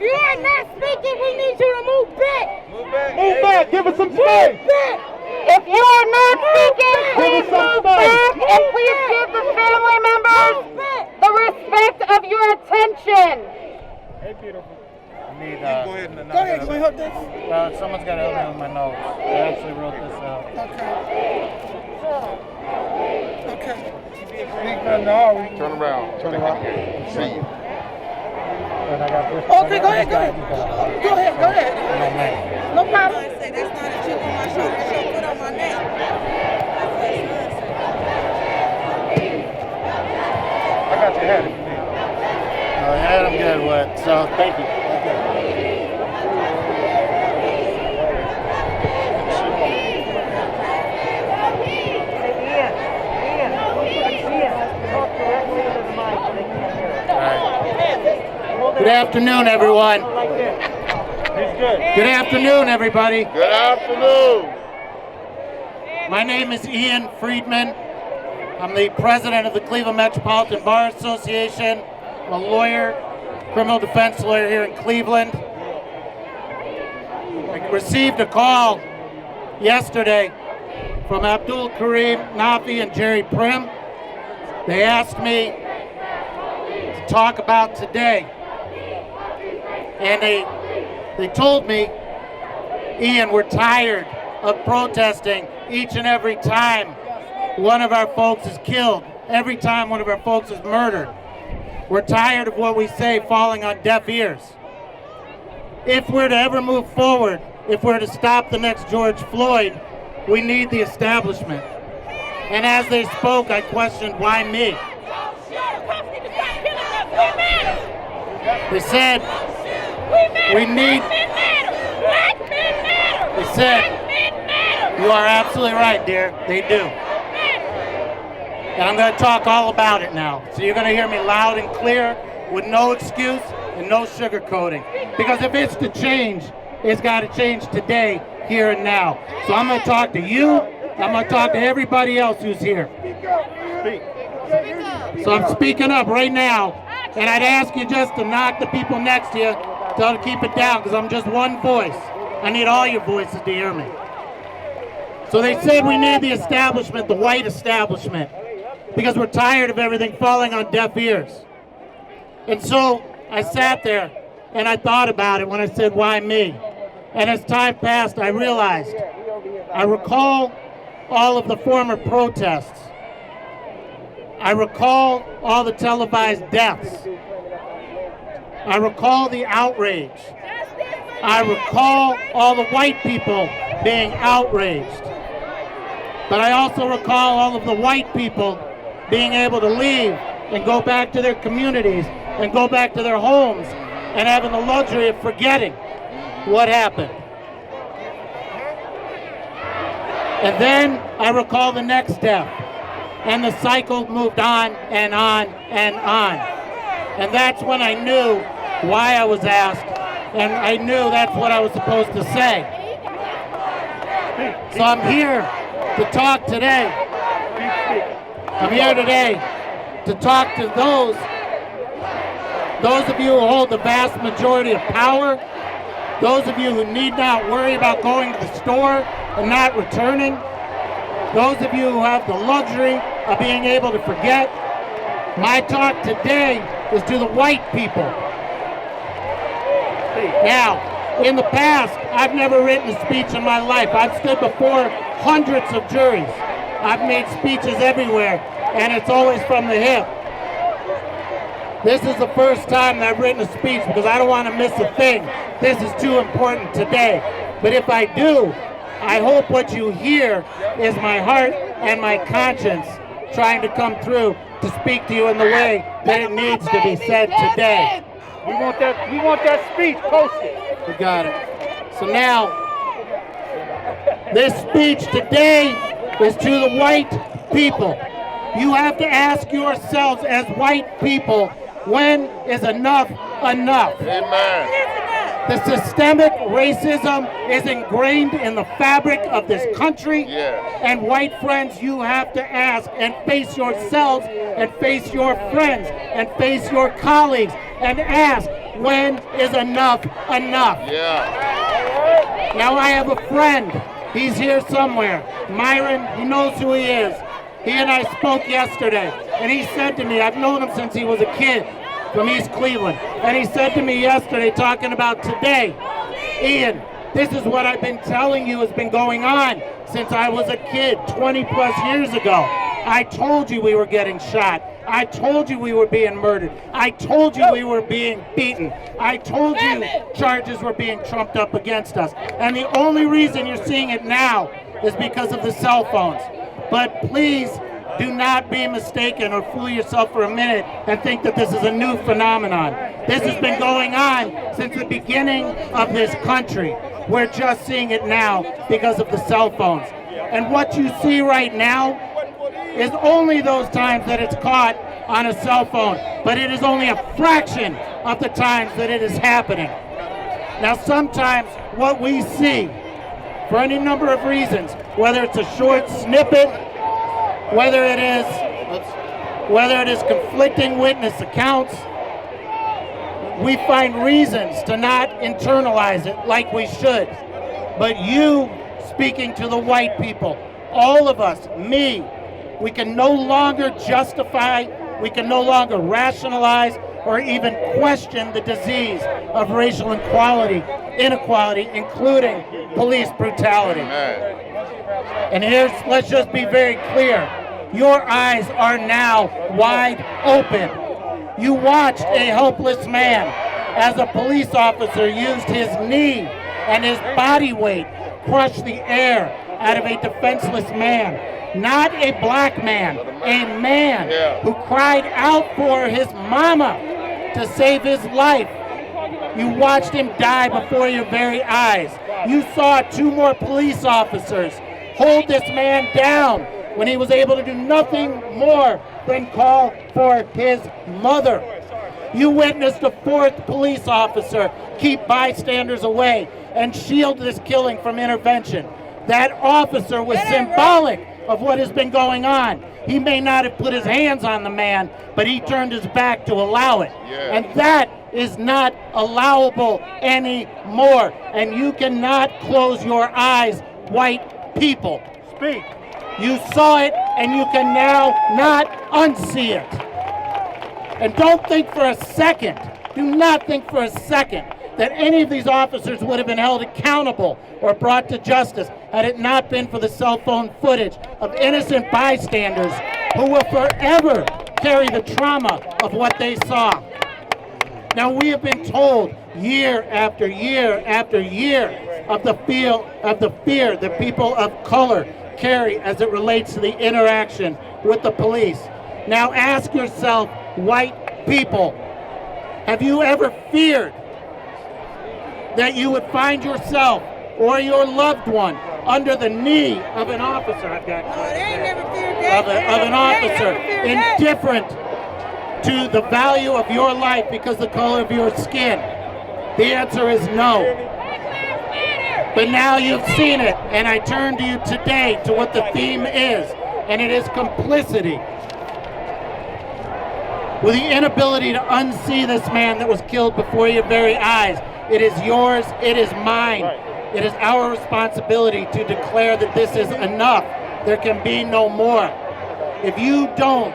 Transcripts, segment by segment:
you are not speaking, we need you to move back. Move back. Give us some space. If you are not speaking, please move back and please give the family members the respect of your attention. Hey, beautiful. Go ahead. Can we help this? Someone's got to help me with my notes. I actually wrote this out. Okay. Turn around. See you. Okay, go ahead. Go ahead. No problem. Say that's not a chip on my shoulder, that's your foot on my neck. I got your hat if you need. Your hat I'm good with, so thank you. Good afternoon, everyone. Good afternoon, everybody. Good afternoon. My name is Ian Friedman. I'm the president of the Cleveland Metropolitan Bar Association. I'm a lawyer, criminal defense lawyer here in Cleveland. I received a call yesterday from Abdul Karim Nafi and Jerry Prim. They asked me to talk about today. And they told me, Ian, we're tired of protesting each and every time one of our folks is killed, every time one of our folks is murdered. We're tired of what we say falling on deaf ears. If we're to ever move forward, if we're to stop the next George Floyd, we need the establishment. And as they spoke, I questioned, why me? They said, we need, they said, you are absolutely right, dear, they do. And I'm going to talk all about it now. So you're going to hear me loud and clear with no excuse and no sugarcoating. Because if it's to change, it's got to change today, here and now. So I'm going to talk to you, I'm going to talk to everybody else who's here. So I'm speaking up right now, and I'd ask you just to knock the people next to you, tell them to keep it down, because I'm just one voice. I need all your voices to hear me. So they said we need the establishment, the white establishment, because we're tired of everything falling on deaf ears. And so I sat there and I thought about it when I said, why me? And as time passed, I realized, I recall all of the former protests. I recall all the televised deaths. I recall the outrage. I recall all the white people being outraged. But I also recall all of the white people being able to leave and go back to their communities and go back to their homes and having the luxury of forgetting what happened. And then I recall the next step, and the cycle moved on and on and on. And that's when I knew why I was asked, and I knew that's what I was supposed to say. So I'm here to talk today. I'm here today to talk to those of you who hold the vast majority of power, those of you who need not worry about going to the store and not returning, those of you who have the luxury of being able to forget. My talk today is to the white people. Now, in the past, I've never written a speech in my life. I've stood before hundreds of juries. I've made speeches everywhere, and it's always from the hip. This is the first time that I've written a speech because I don't want to miss a thing. This is too important today. But if I do, I hope what you hear is my heart and my conscience trying to come through to speak to you in the way that it needs to be said today. We want that speech posted. We got it. So now, this speech today is to the white people. You have to ask yourselves as white people, when is enough enough? Amen. The systemic racism is ingrained in the fabric of this country. Yes. And white friends, you have to ask and face yourselves and face your friends and face your colleagues and ask, when is enough enough? Yeah. Now I have a friend. He's here somewhere. Myron, he knows who he is. He and I spoke yesterday, and he said to me, I've known him since he was a kid from East Cleveland, and he said to me yesterday, talking about today, Ian, this is what I've been telling you has been going on since I was a kid 20 plus years ago. I told you we were getting shot. I told you we were being murdered. I told you we were being beaten. I told you charges were being trumped up against us. And the only reason you're seeing it now is because of the cell phones. But please do not be mistaken or fool yourself for a minute and think that this is a new phenomenon. This has been going on since the beginning of this country. We're just seeing it now because of the cell phones. And what you see right now is only those times that it's caught on a cell phone, but it is only a fraction of the times that it is happening. Now sometimes what we see, for any number of reasons, whether it's a short snippet, whether it is conflicting witness accounts, we find reasons to not internalize it like we should. But you, speaking to the white people, all of us, me, we can no longer justify, we can no longer rationalize or even question the disease of racial inequality, including police brutality. And let's just be very clear. Your eyes are now wide open. You watched a helpless man as a police officer used his knee and his body weight crush the air out of a defenseless man. Not a black man, a man who cried out for his mama to save his life. You watched him die before your very eyes. You saw 2 more police officers hold this man down when he was able to do nothing more than call for his mother. You witnessed a 4th police officer keep bystanders away and shield this killing from intervention. That officer was symbolic of what has been going on. He may not have put his hands on the man, but he turned his back to allow it. And that is not allowable anymore. And you cannot close your eyes, white people. Speak. You saw it, and you can now not unsee it. And don't think for a second, do not think for a second, that any of these officers would have been held accountable or brought to justice had it not been for the cell phone footage of innocent bystanders who will forever carry the trauma of what they saw. Now, we have been told year after year after year of the fear that people of color carry as it relates to the interaction with the police. Now ask yourself, white people, have you ever feared that you would find yourself or your loved one under the knee of an officer? Of an officer indifferent to the value of your life because of the color of your skin? The answer is no. But now you've seen it, and I turn to you today to what the theme is, and it is complicity. With the inability to unsee this man that was killed before your very eyes, it is yours, it is mine. It is our responsibility to declare that this is enough. There can be no more. If you don't,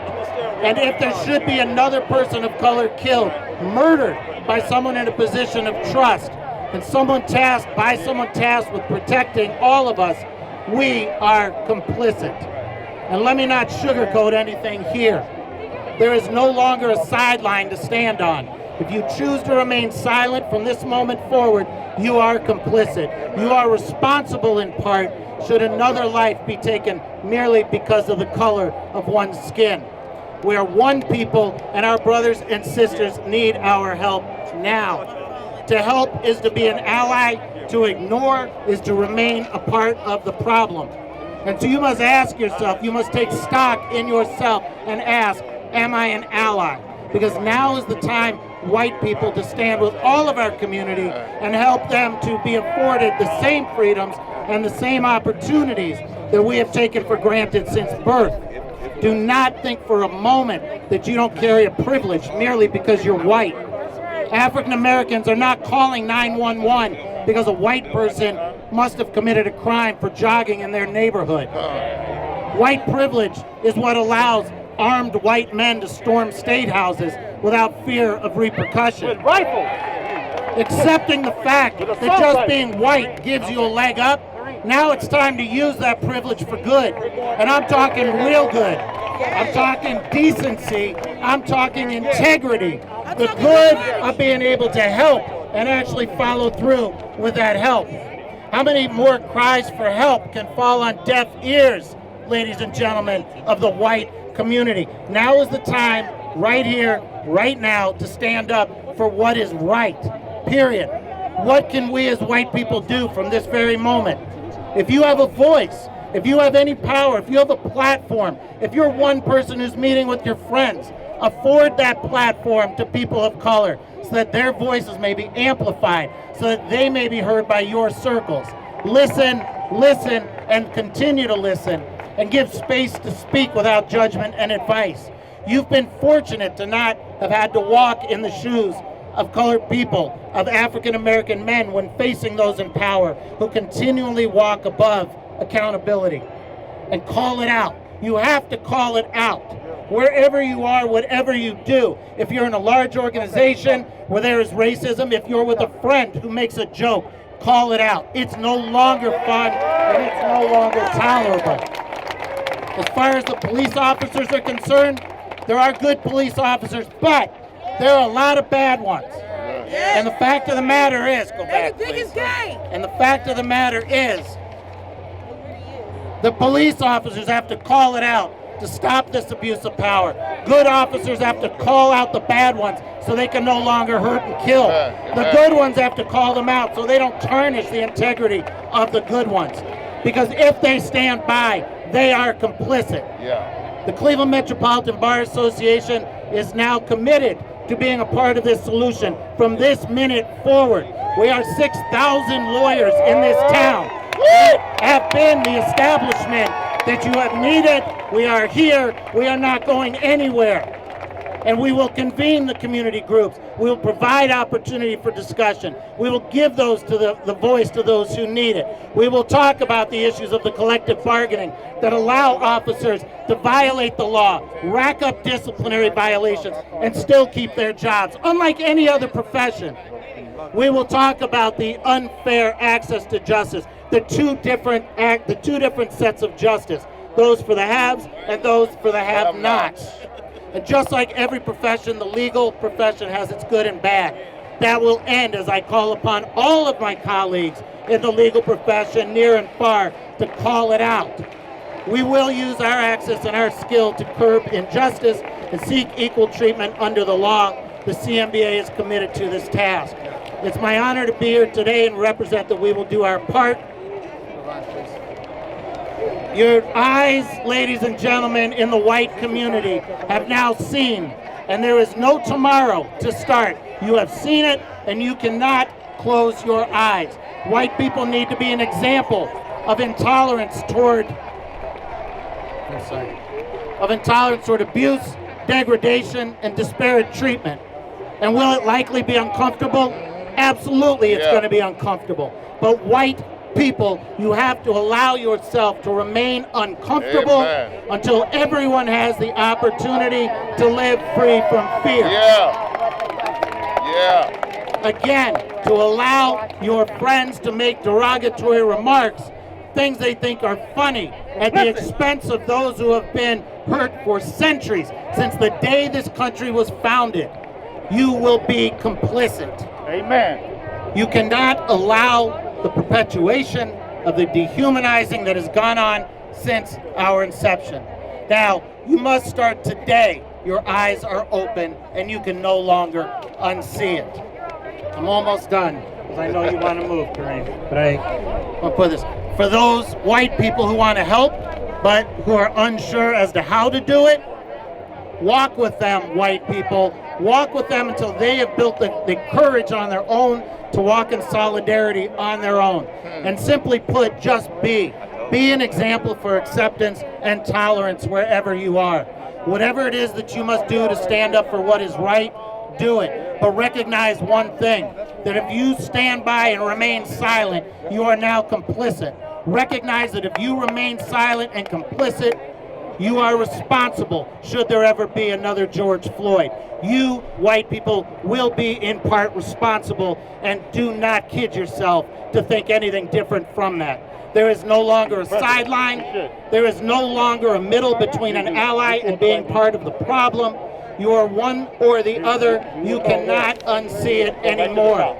and if there should be another person of color killed, murdered by someone in a position of trust, and someone tasked with protecting all of us, we are complicit. And let me not sugarcoat anything here. There is no longer a sideline to stand on. If you choose to remain silent from this moment forward, you are complicit. You are responsible in part should another life be taken merely because of the color of one's skin. We are one people, and our brothers and sisters need our help now. To help is to be an ally. To ignore is to remain a part of the problem. And so you must ask yourself, you must take stock in yourself and ask, am I an ally? Because now is the time, white people, to stand with all of our community and help them to be afforded the same freedoms and the same opportunities that we have taken for granted since birth. Do not think for a moment that you don't carry a privilege merely because you're white. African Americans are not calling 911 because a white person must have committed a crime for jogging in their neighborhood. White privilege is what allows armed white men to storm state houses without fear of repercussion. With rifles. Accepting the fact that just being white gives you a leg up, now it's time to use that privilege for good. And I'm talking real good. I'm talking decency. I'm talking integrity. The good of being able to help and actually follow through with that help. How many more cries for help can fall on deaf ears, ladies and gentlemen, of the white community? Now is the time, right here, right now, to stand up for what is right, period. What can we as white people do from this very moment? If you have a voice, if you have any power, if you have a platform, if you're one person who's meeting with your friends, afford that platform to people of color so that their voices may be amplified, so that they may be heard by your circles. Listen, listen, and continue to listen, and give space to speak without judgment and advice. You've been fortunate to not have had to walk in the shoes of colored people, of African American men when facing those in power who continually walk above accountability. And call it out. You have to call it out. Wherever you are, whatever you do. If you're in a large organization where there is racism, if you're with a friend who makes a joke, call it out. It's no longer fun and it's no longer tolerable. As far as the police officers are concerned, there are good police officers, but there are a lot of bad ones. And the fact of the matter is, go back, please. And the fact of the matter is, the police officers have to call it out to stop this abuse of power. Good officers have to call out the bad ones so they can no longer hurt and kill. The good ones have to call them out so they don't tarnish the integrity of the good ones. Because if they stand by, they are complicit. The Cleveland Metropolitan Bar Association is now committed to being a part of this solution from this minute forward. We are 6,000 lawyers in this town. Have been the establishment that you have needed. We are here. We are not going anywhere. And we will convene the community groups. We will provide opportunity for discussion. We will give those to the voice to those who need it. We will talk about the issues of the collective bargaining that allow officers to violate the law, rack up disciplinary violations, and still keep their jobs, unlike any other profession. We will talk about the unfair access to justice, the two different sets of justice, those for the haves and those for the have-nots. And just like every profession, the legal profession has its good and bad. That will end as I call upon all of my colleagues in the legal profession, near and far, to call it out. We will use our access and our skill to curb injustice and seek equal treatment under the law. The CMBA is committed to this task. It's my honor to be here today and represent that we will do our part. Your eyes, ladies and gentlemen, in the white community have now seen, and there is no tomorrow to start. You have seen it, and you cannot close your eyes. White people need to be an example of intolerance toward abuse, degradation, and disparate treatment. And will it likely be uncomfortable? Absolutely, it's going to be uncomfortable. But white people, you have to allow yourself to remain uncomfortable until everyone has the opportunity to live free from fear. Again, to allow your friends to make derogatory remarks, things they think are funny, at the expense of those who have been hurt for centuries, since the day this country was founded. You will be complicit. Amen. You cannot allow the perpetuation of the dehumanizing that has gone on since our inception. Now, you must start today. Your eyes are open and you can no longer unsee it. I'm almost done, because I know you want to move, Kareem. But I want to put this. For those white people who want to help, but who are unsure as to how to do it, walk with them, white people. Walk with them until they have built the courage on their own to walk in solidarity on their own. And simply put, just be. Be an example for acceptance and tolerance wherever you are. Whatever it is that you must do to stand up for what is right, do it. but recognize one thing, that if you stand by and remain silent, you are now complicit. Recognize that if you remain silent and complicit, you are responsible should there ever be another George Floyd. You, white people, will be in part responsible, and do not kid yourself to think anything different from that. There is no longer a sideline. There is no longer a middle between an ally and being part of the problem. You are one or the other. You cannot unsee it anymore.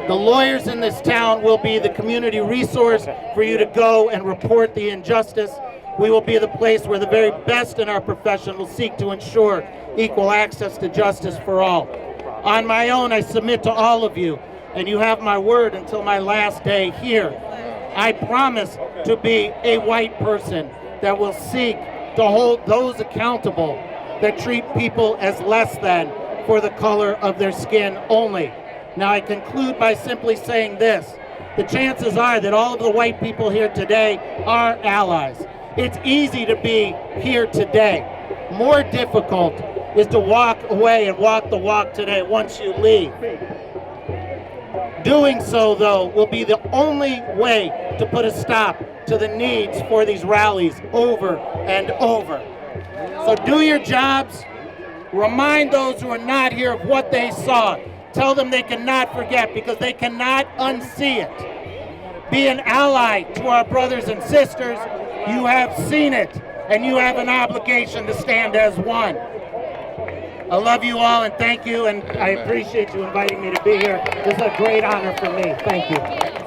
The lawyers in this town will be the community resource for you to go and report the injustice. We will be the place where the very best in our profession will seek to ensure equal access to justice for all. On my own, I submit to all of you, and you have my word until my last day here. I promise to be a white person that will seek to hold those accountable that treat people as less than for the color of their skin only. Now, I conclude by simply saying this. The chances are that all of the white people here today are allies. It's easy to be here today. More difficult is to walk away and walk the walk today once you leave. Doing so, though, will be the only way to put a stop to the needs for these rallies over and over. So do your jobs. Remind those who are not here of what they saw. Tell them they cannot forget, because they cannot unsee it. Be an ally to our brothers and sisters. You have seen it, and you have an obligation to stand as one. I love you all, and thank you, and I appreciate you inviting me to be here. This is a great honor for me. Thank you.